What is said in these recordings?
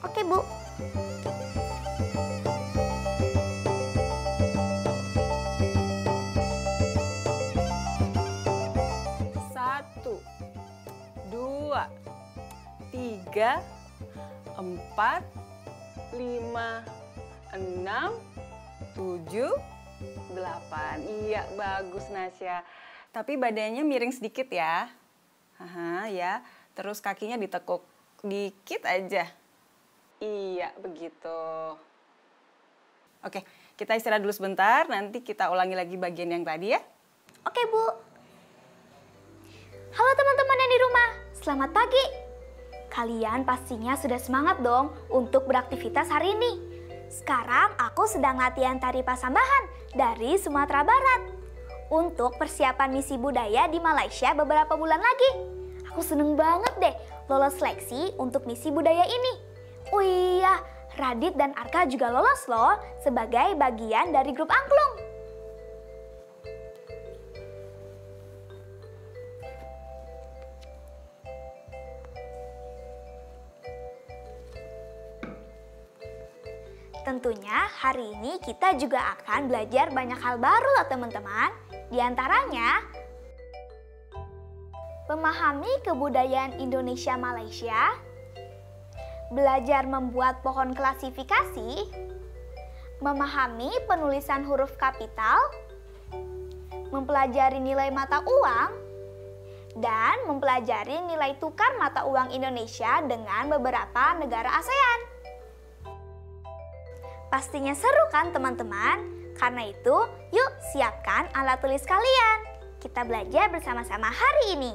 Oke, Bu. Satu, dua, tiga, empat, lima, enam, tujuh, delapan. Iya, bagus Nasya. Tapi badannya miring sedikit ya. Haha, ya. Terus kakinya ditekuk dikit aja. Iya, begitu. Oke, kita istirahat dulu sebentar. Nanti kita ulangi lagi bagian yang tadi ya. Oke, Bu. Halo teman-teman yang di rumah, selamat pagi. Kalian pastinya sudah semangat dong untuk beraktivitas hari ini. Sekarang aku sedang latihan tari pasambahan dari Sumatera Barat untuk persiapan misi budaya di Malaysia beberapa bulan lagi. Aku seneng banget deh lolos seleksi untuk misi budaya ini. Oh iya, Radit dan Arka juga lolos loh sebagai bagian dari grup angklung. Tentunya hari ini kita juga akan belajar banyak hal baru loh teman-teman. Di antaranya, memahami kebudayaan Indonesia Malaysia, belajar membuat pohon klasifikasi, memahami penulisan huruf kapital, mempelajari nilai mata uang, dan mempelajari nilai tukar mata uang Indonesia dengan beberapa negara ASEAN. Pastinya seru kan teman-teman? Karena itu, yuk siapkan alat tulis kalian. Kita belajar bersama-sama hari ini.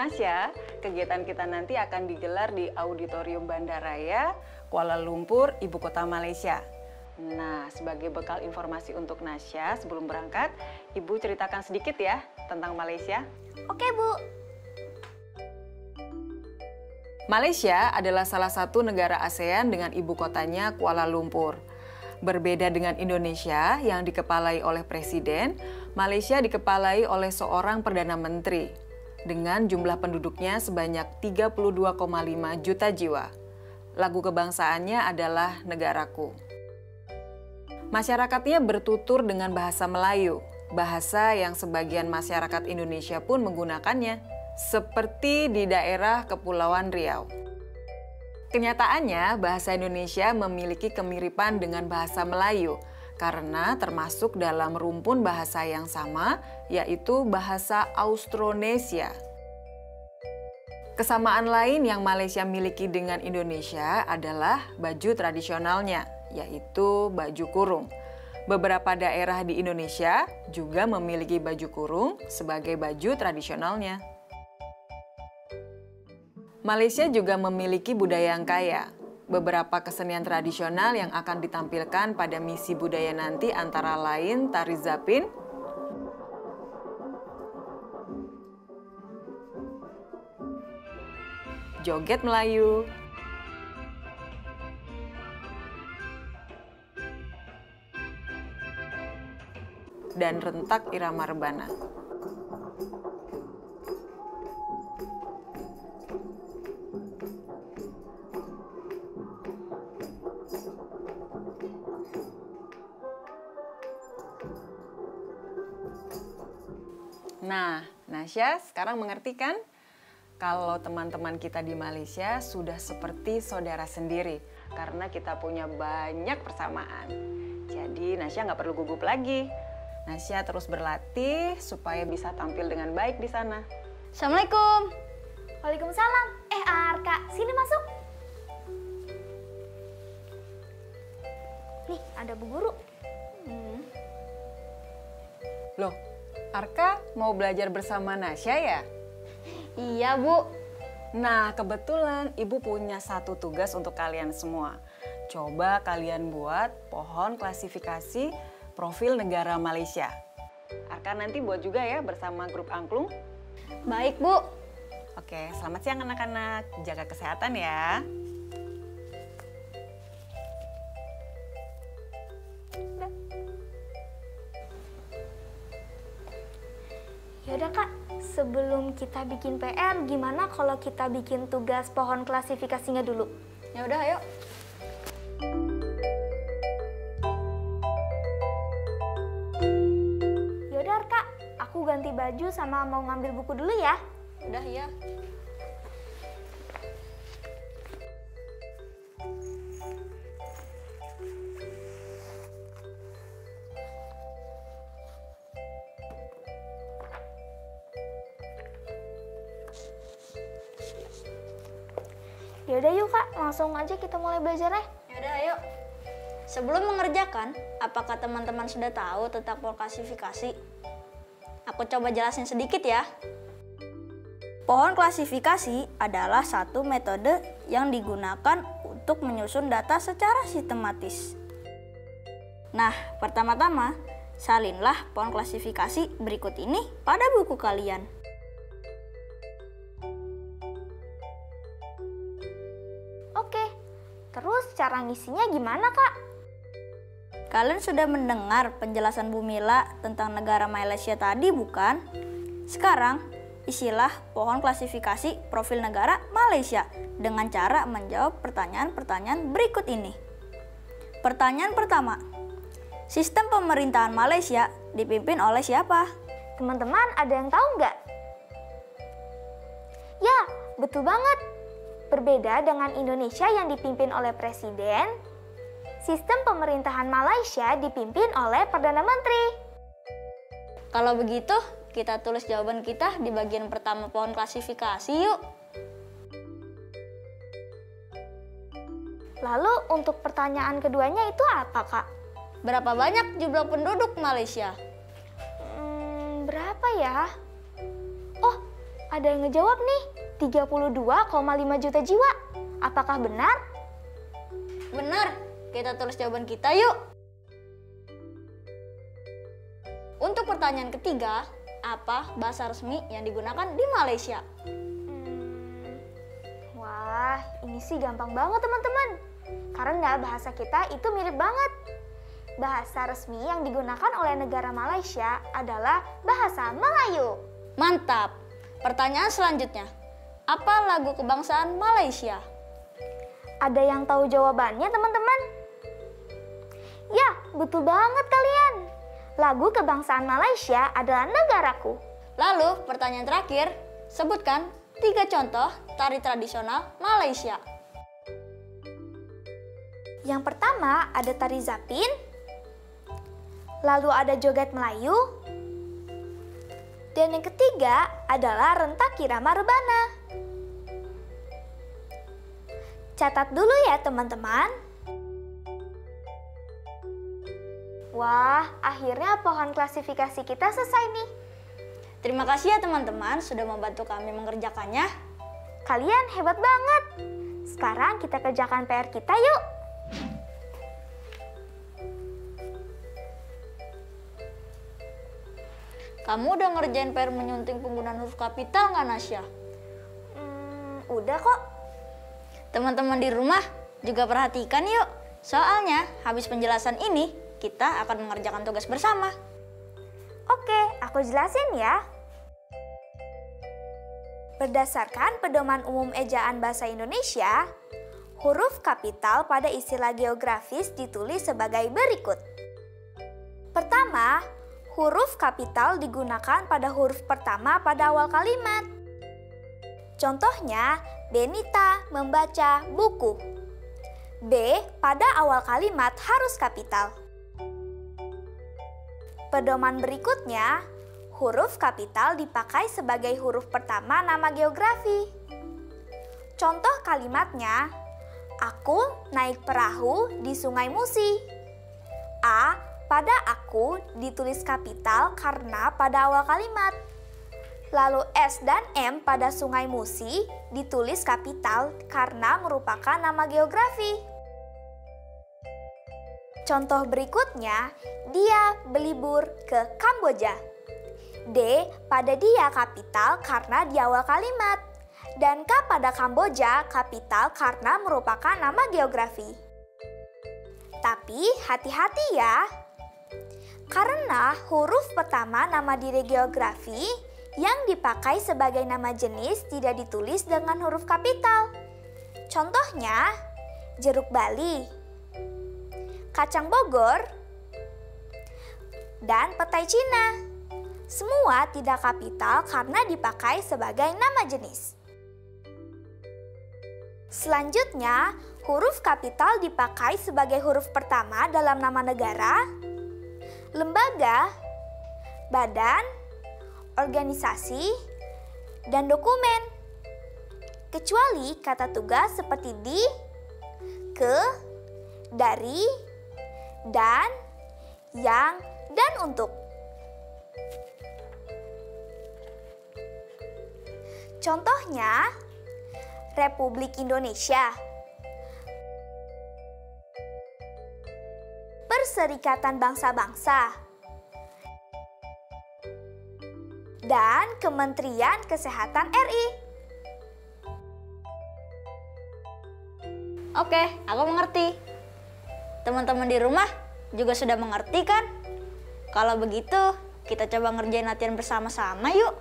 Nasya, kegiatan kita nanti akan digelar di Auditorium Bandaraya, Kuala Lumpur, Ibu Kota Malaysia. Nah, sebagai bekal informasi untuk Nasya sebelum berangkat, Ibu ceritakan sedikit ya tentang Malaysia. Oke, Bu. Malaysia adalah salah satu negara ASEAN dengan ibu kotanya Kuala Lumpur. Berbeda dengan Indonesia yang dikepalai oleh presiden, Malaysia dikepalai oleh seorang Perdana Menteri dengan jumlah penduduknya sebanyak 32,5 juta jiwa. Lagu kebangsaannya adalah Negaraku. Masyarakatnya bertutur dengan bahasa Melayu, bahasa yang sebagian masyarakat Indonesia pun menggunakannya, seperti di daerah Kepulauan Riau. Kenyataannya, bahasa Indonesia memiliki kemiripan dengan bahasa Melayu, karena termasuk dalam rumpun bahasa yang sama, yaitu bahasa Austronesia. Kesamaan lain yang Malaysia miliki dengan Indonesia adalah baju tradisionalnya, yaitu baju kurung. Beberapa daerah di Indonesia juga memiliki baju kurung sebagai baju tradisionalnya. Malaysia juga memiliki budaya yang kaya. Beberapa kesenian tradisional yang akan ditampilkan pada misi budaya nanti antara lain tari zapin, joget Melayu, dan rentak irama rebana. Nah, Nasya, sekarang mengerti kan? Kalau teman-teman kita di Malaysia sudah seperti saudara sendiri. Karena kita punya banyak persamaan. Jadi Nasya nggak perlu gugup lagi. Nasya terus berlatih supaya bisa tampil dengan baik di sana. Assalamualaikum. Waalaikumsalam. Arka, sini masuk. Nih, ada Bu Guru. Loh, Arka mau belajar bersama Nasya ya? Iya, Bu. Nah, kebetulan Ibu punya satu tugas untuk kalian semua. Coba kalian buat pohon klasifikasi profil negara Malaysia. Arka nanti buat juga ya bersama grup angklung. Baik, Bu. Oke, selamat siang anak-anak. Jaga kesehatan ya. Yaudah Kak, sebelum kita bikin PR, gimana kalau kita bikin tugas pohon klasifikasinya dulu? Ya udah, ayo. Yaudah Kak, aku ganti baju sama mau ngambil buku dulu ya. Udah ya. Yaudah yuk Kak, langsung aja kita mulai belajarnya. Ya udah, ayo. Sebelum mengerjakan, apakah teman-teman sudah tahu tentang pohon klasifikasi? Aku coba jelasin sedikit ya. Pohon klasifikasi adalah satu metode yang digunakan untuk menyusun data secara sistematis. Nah, pertama-tama, salinlah pohon klasifikasi berikut ini pada buku kalian. Oke, terus cara ngisinya gimana Kak? Kalian sudah mendengar penjelasan Bu Mila tentang negara Malaysia tadi, bukan? Sekarang, isilah pohon klasifikasi profil negara Malaysia dengan cara menjawab pertanyaan-pertanyaan berikut ini. Pertanyaan pertama, sistem pemerintahan Malaysia dipimpin oleh siapa? Teman-teman ada yang tahu nggak? Ya, betul banget. Berbeda dengan Indonesia yang dipimpin oleh presiden, sistem pemerintahan Malaysia dipimpin oleh Perdana Menteri. Kalau begitu, kita tulis jawaban kita di bagian pertama pohon klasifikasi yuk. Lalu untuk pertanyaan keduanya itu apa Kak? Berapa banyak jumlah penduduk Malaysia? Berapa ya? Oh, ada yang ngejawab nih, 32,5 juta jiwa. Apakah benar? Benar, kita tulis jawaban kita yuk. Untuk pertanyaan ketiga, apa bahasa resmi yang digunakan di Malaysia? Wah, ini sih gampang banget teman-teman. Karena bahasa kita itu mirip banget. Bahasa resmi yang digunakan oleh negara Malaysia adalah bahasa Melayu. Mantap. Pertanyaan selanjutnya, apa lagu kebangsaan Malaysia? Ada yang tahu jawabannya teman-teman? Ya, betul banget kalian. Lagu kebangsaan Malaysia adalah Negaraku. Lalu pertanyaan terakhir, sebutkan 3 contoh tari tradisional Malaysia. Yang pertama ada tari zapin, lalu ada joget Melayu, dan yang ketiga adalah rentak irama rebana. Catat dulu ya teman-teman. Wah, akhirnya pohon klasifikasi kita selesai nih. Terima kasih ya teman-teman sudah membantu kami mengerjakannya. Kalian hebat banget. Sekarang kita kerjakan PR kita yuk. Kamu udah ngerjain PR menyunting penggunaan huruf kapital nggak, Nasya? Udah kok. Teman-teman di rumah juga perhatikan yuk. Soalnya habis penjelasan ini, kita akan mengerjakan tugas bersama. Oke, aku jelasin ya. Berdasarkan Pedoman Umum Ejaan Bahasa Indonesia, huruf kapital pada istilah geografis ditulis sebagai berikut. Pertama, huruf kapital digunakan pada huruf pertama pada awal kalimat. Contohnya, Benita membaca buku. B pada awal kalimat harus kapital. Pedoman berikutnya, huruf kapital dipakai sebagai huruf pertama nama geografi. Contoh kalimatnya, aku naik perahu di Sungai Musi. A pada aku ditulis kapital karena pada awal kalimat. Lalu S dan M pada Sungai Musi ditulis kapital karena merupakan nama geografi. Contoh berikutnya, dia berlibur ke Kamboja. D pada dia kapital karena di awal kalimat. Dan K pada Kamboja kapital karena merupakan nama geografi. Tapi hati-hati ya, karena huruf pertama nama diri geografi yang dipakai sebagai nama jenis tidak ditulis dengan huruf kapital. Contohnya, jeruk Bali, kacang Bogor, dan petai Cina. Semua tidak kapital karena dipakai sebagai nama jenis. Selanjutnya, huruf kapital dipakai sebagai huruf pertama dalam nama negara, lembaga, badan, organisasi, dan dokumen. Kecuali kata tugas seperti di, ke, dari, dan, yang, dan untuk. Contohnya, Republik Indonesia, Perserikatan Bangsa-Bangsa, dan Kementerian Kesehatan RI. Oke, aku mengerti. Teman-teman di rumah juga sudah mengerti kan? Kalau begitu, kita coba ngerjain latihan bersama-sama yuk.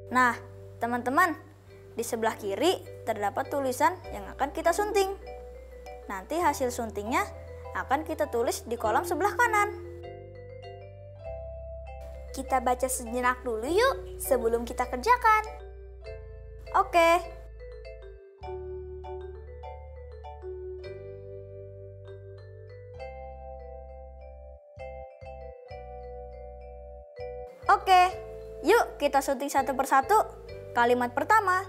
Nah, teman-teman, di sebelah kiri terdapat tulisan yang akan kita sunting. Nanti hasil suntingnya akan kita tulis di kolom sebelah kanan. Kita baca sejenak dulu yuk sebelum kita kerjakan. Oke. Oke, yuk kita syuting satu persatu. Kalimat pertama,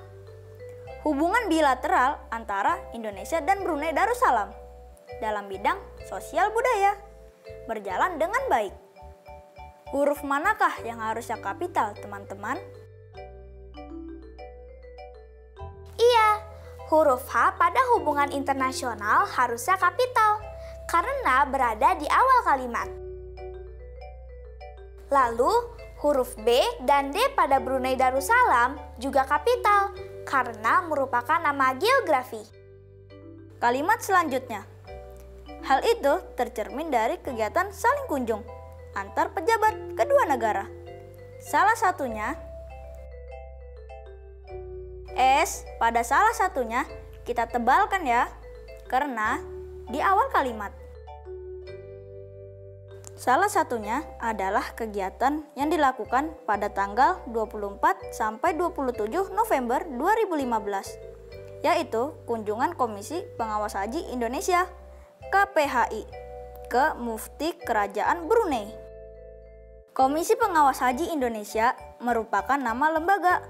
hubungan bilateral antara Indonesia dan Brunei Darussalam dalam bidang sosial budaya berjalan dengan baik. Huruf manakah yang harusnya kapital, teman-teman? Iya, huruf H pada hubungan internasional harusnya kapital karena berada di awal kalimat. Lalu, huruf B dan D pada Brunei Darussalam juga kapital karena merupakan nama geografi. Kalimat selanjutnya, hal itu tercermin dari kegiatan saling kunjung antar pejabat kedua negara. Salah satunya, S pada salah satunya kita tebalkan ya, karena di awal kalimat. Salah satunya adalah kegiatan yang dilakukan pada tanggal 24 sampai 27 November 2015, yaitu kunjungan Komisi Pengawas Haji Indonesia (KPHI) ke Mufti Kerajaan Brunei. Komisi Pengawas Haji Indonesia merupakan nama lembaga,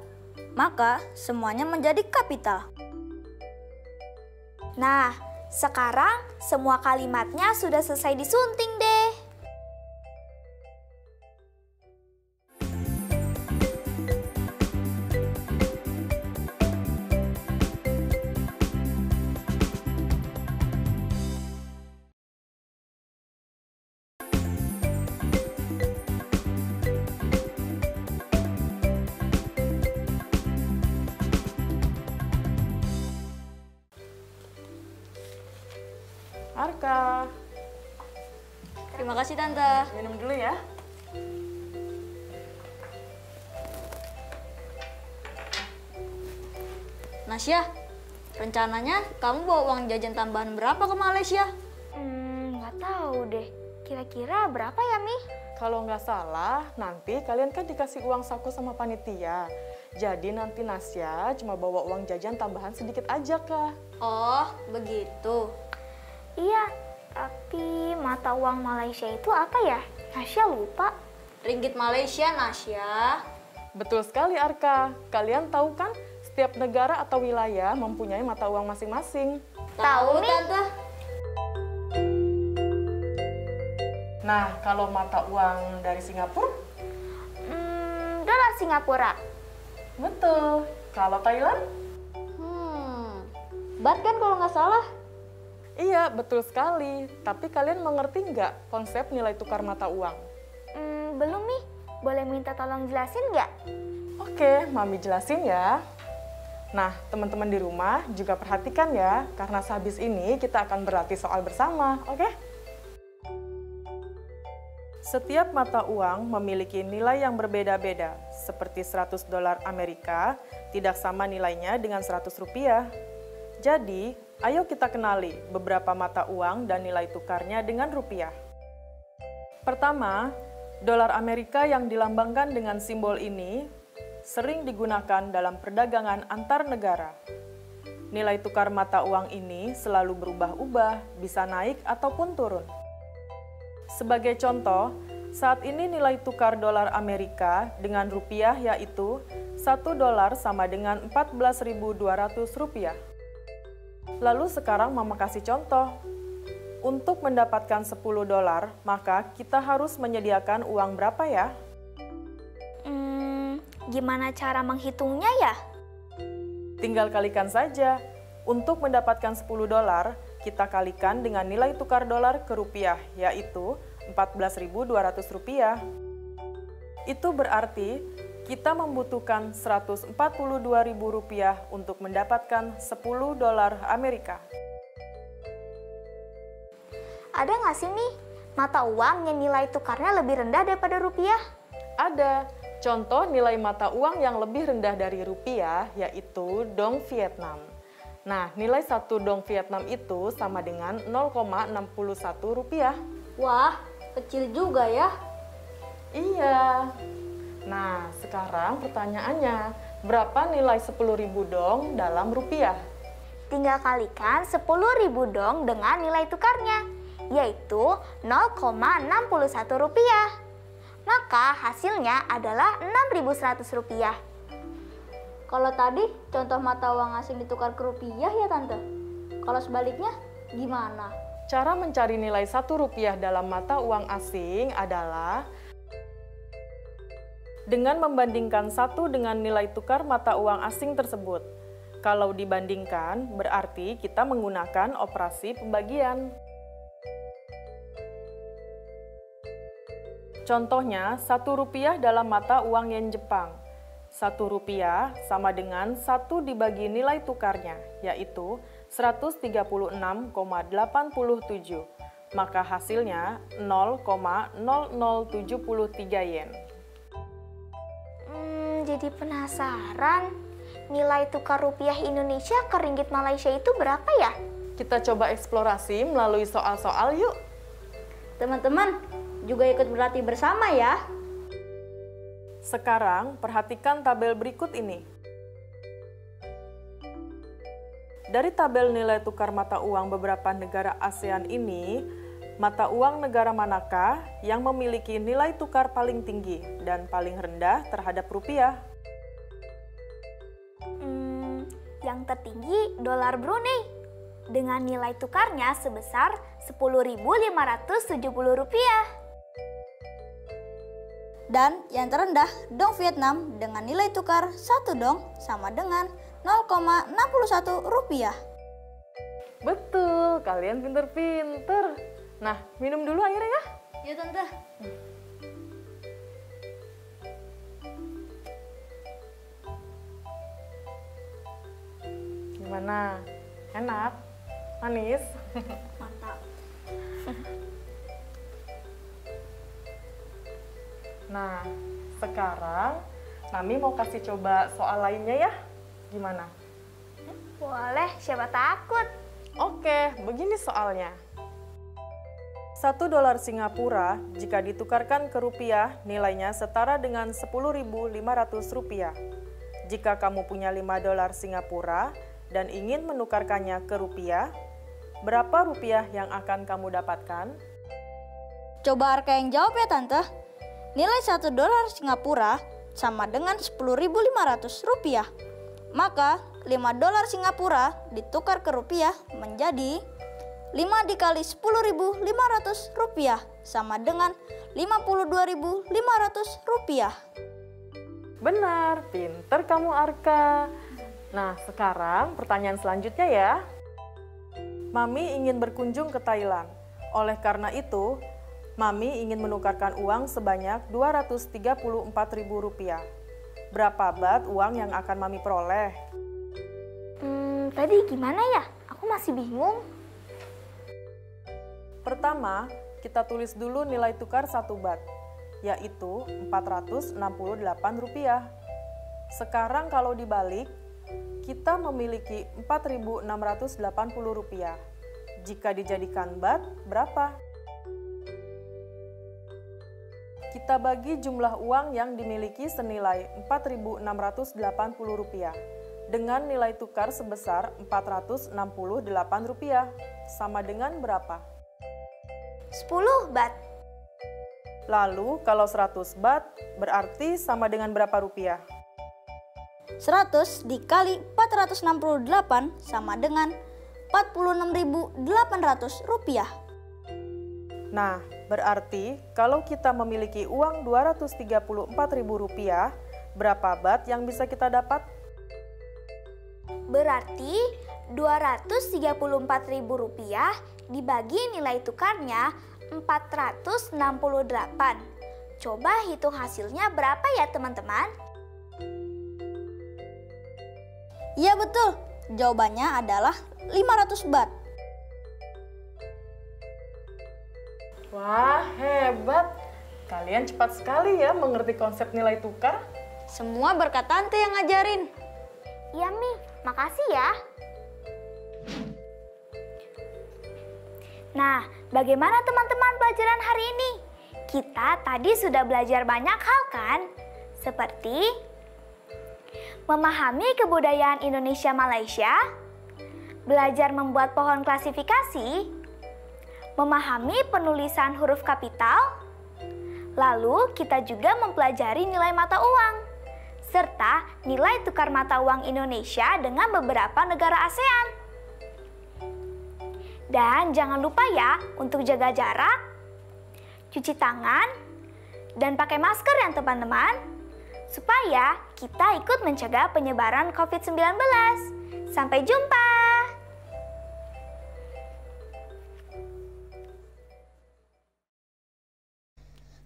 maka semuanya menjadi kapital. Nah, sekarang semua kalimatnya sudah selesai disunting deh. Arka, Terima kasih Tante. minum dulu ya. Nasya, rencananya kamu bawa uang jajan tambahan berapa ke Malaysia? Nggak tahu deh. Kira-kira berapa ya, Mi? Kalau nggak salah, nanti kalian kan dikasih uang saku sama panitia. Jadi nanti Nasya cuma bawa uang jajan tambahan sedikit aja, Kak. Oh, begitu. Iya, tapi mata uang Malaysia itu apa ya? Nasya lupa. Ringgit Malaysia, Nasya. Betul sekali, Arka. Kalian tahu kan, setiap negara atau wilayah mempunyai mata uang masing-masing. Tahu, Tante? Nah, kalau mata uang dari Singapura? Dolar Singapura. Betul. Kalau Thailand? Baht kan kalau nggak salah. Iya, betul sekali. Tapi kalian mengerti nggak konsep nilai tukar mata uang? Belum, Mi. Boleh minta tolong jelasin nggak? Oke, Mami jelasin ya. Nah, teman-teman di rumah juga perhatikan ya, karena sehabis ini kita akan berlatih soal bersama, oke? Setiap mata uang memiliki nilai yang berbeda-beda, seperti 100 dolar Amerika tidak sama nilainya dengan 100 rupiah. Jadi, ayo kita kenali beberapa mata uang dan nilai tukarnya dengan rupiah. Pertama, dolar Amerika yang dilambangkan dengan simbol ini sering digunakan dalam perdagangan antar negara. Nilai tukar mata uang ini selalu berubah-ubah, bisa naik ataupun turun. Sebagai contoh, saat ini nilai tukar dolar Amerika dengan rupiah yaitu 1 dolar sama dengan 14.200 rupiah. Lalu sekarang Mama kasih contoh. Untuk mendapatkan 10 dolar, maka kita harus menyediakan uang berapa ya? Gimana cara menghitungnya ya? Tinggal kalikan saja. Untuk mendapatkan 10 dolar, kita kalikan dengan nilai tukar dolar ke rupiah, yaitu 14.200 rupiah. Itu berarti kita membutuhkan 142.000 rupiah untuk mendapatkan 10 dolar Amerika. Ada nggak sih, Mi, mata uang yang nilai tukarnya lebih rendah daripada rupiah? Ada. Contoh nilai mata uang yang lebih rendah dari rupiah yaitu dong Vietnam. Nah, nilai 1 dong Vietnam itu sama dengan 0,61 rupiah. Wah, kecil juga ya. Iya. Nah, sekarang pertanyaannya, berapa nilai 10.000 dong dalam rupiah? Tinggal kalikan 10.000 dong dengan nilai tukarnya, yaitu 0,61 rupiah. Maka hasilnya adalah 6.100 rupiah. Kalau tadi contoh mata uang asing ditukar ke rupiah ya, Tante? Kalau sebaliknya gimana? Cara mencari nilai 1 rupiah dalam mata uang asing adalah dengan membandingkan satu dengan nilai tukar mata uang asing tersebut. Kalau dibandingkan, berarti kita menggunakan operasi pembagian. Contohnya, 1 rupiah dalam mata uang yen Jepang. 1 rupiah sama dengan 1 dibagi nilai tukarnya, yaitu 136,87. Maka hasilnya 0,0073 yen. Jadi penasaran, nilai tukar rupiah Indonesia ke ringgit Malaysia itu berapa ya? Kita coba eksplorasi melalui soal-soal yuk. Teman-teman juga ikut berlatih bersama ya. Sekarang perhatikan tabel berikut ini. Dari tabel nilai tukar mata uang beberapa negara ASEAN ini, mata uang negara manakah yang memiliki nilai tukar paling tinggi dan paling rendah terhadap rupiah? Yang tertinggi dolar Brunei dengan nilai tukarnya sebesar 10.570 rupiah. Dan yang terendah dong Vietnam dengan nilai tukar 1 dong sama dengan 0,61 rupiah. Betul, kalian pinter-pinter. Nah, minum dulu airnya ya. Ya, Tante. Gimana? Enak? Manis? Mantap. Nah, sekarang Mami mau kasih coba soal lainnya ya. Gimana? Boleh, siapa takut? Oke, begini soalnya. $1 Singapura jika ditukarkan ke rupiah nilainya setara dengan Rp10.500. Jika kamu punya $5 Singapura dan ingin menukarkannya ke rupiah, berapa rupiah yang akan kamu dapatkan? Coba Arka yang jawab ya Tante. Nilai $1 Singapura sama dengan Rp10.500. Maka $5 Singapura ditukar ke rupiah menjadi 5 dikali Rp10.500 sama dengan Rp52.500. Benar, pinter kamu Arka. Nah, sekarang pertanyaan selanjutnya ya. Mami ingin berkunjung ke Thailand. Oleh karena itu, Mami ingin menukarkan uang sebanyak Rp234.000. Berapa baht uang yang akan Mami peroleh? Tadi gimana ya? Aku masih bingung. Pertama, kita tulis dulu nilai tukar 1 baht, yaitu Rp468. Sekarang kalau dibalik, kita memiliki Rp4.680. Jika dijadikan baht, berapa? Kita bagi jumlah uang yang dimiliki senilai Rp4.680 dengan nilai tukar sebesar Rp468, sama dengan berapa? 10 baht. Lalu kalau 100 baht berarti sama dengan berapa rupiah? 100 dikali 468 sama dengan Rp46.800. Nah, berarti kalau kita memiliki uang Rp234.000, berapa baht yang bisa kita dapat? Berarti Rp234.000 dibagi nilai tukarnya 468. Coba hitung hasilnya berapa ya teman-teman? Iya betul, jawabannya adalah 500 baht. Wah, hebat. Kalian cepat sekali ya mengerti konsep nilai tukar. Semua berkat Tante yang ngajarin. Iya Mi, makasih ya. Nah, bagaimana teman-teman pelajaran hari ini? Kita tadi sudah belajar banyak hal kan? Seperti memahami kebudayaan Indonesia Malaysia, belajar membuat pohon klasifikasi, memahami penulisan huruf kapital, lalu kita juga mempelajari nilai mata uang, serta nilai tukar mata uang Indonesia dengan beberapa negara ASEAN. Dan jangan lupa ya untuk jaga jarak, cuci tangan, dan pakai masker ya teman-teman, supaya kita ikut mencegah penyebaran COVID-19. Sampai jumpa!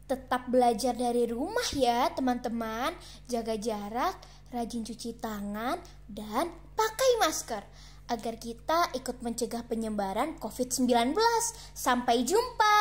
Tetap belajar dari rumah ya teman-teman, jaga jarak, rajin cuci tangan, dan pakai masker agar kita ikut mencegah penyebaran COVID-19. Sampai jumpa!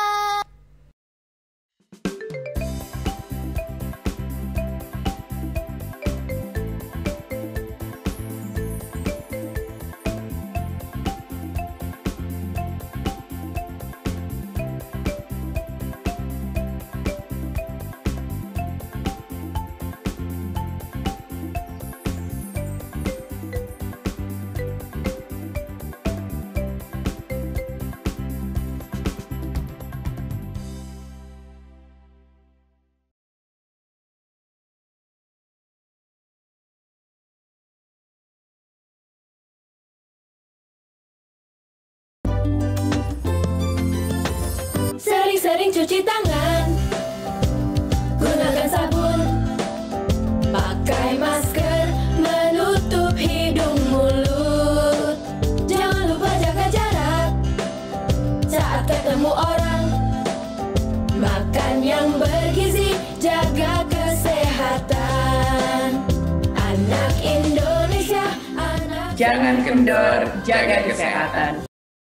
Sering-sering cuci tangan, gunakan sabun, pakai masker, menutup hidung mulut. Jangan lupa jaga jarak saat ketemu orang. Makan yang bergizi, jaga kesehatan. Anak Indonesia, anak... Jangan kendor, jaga kesehatan.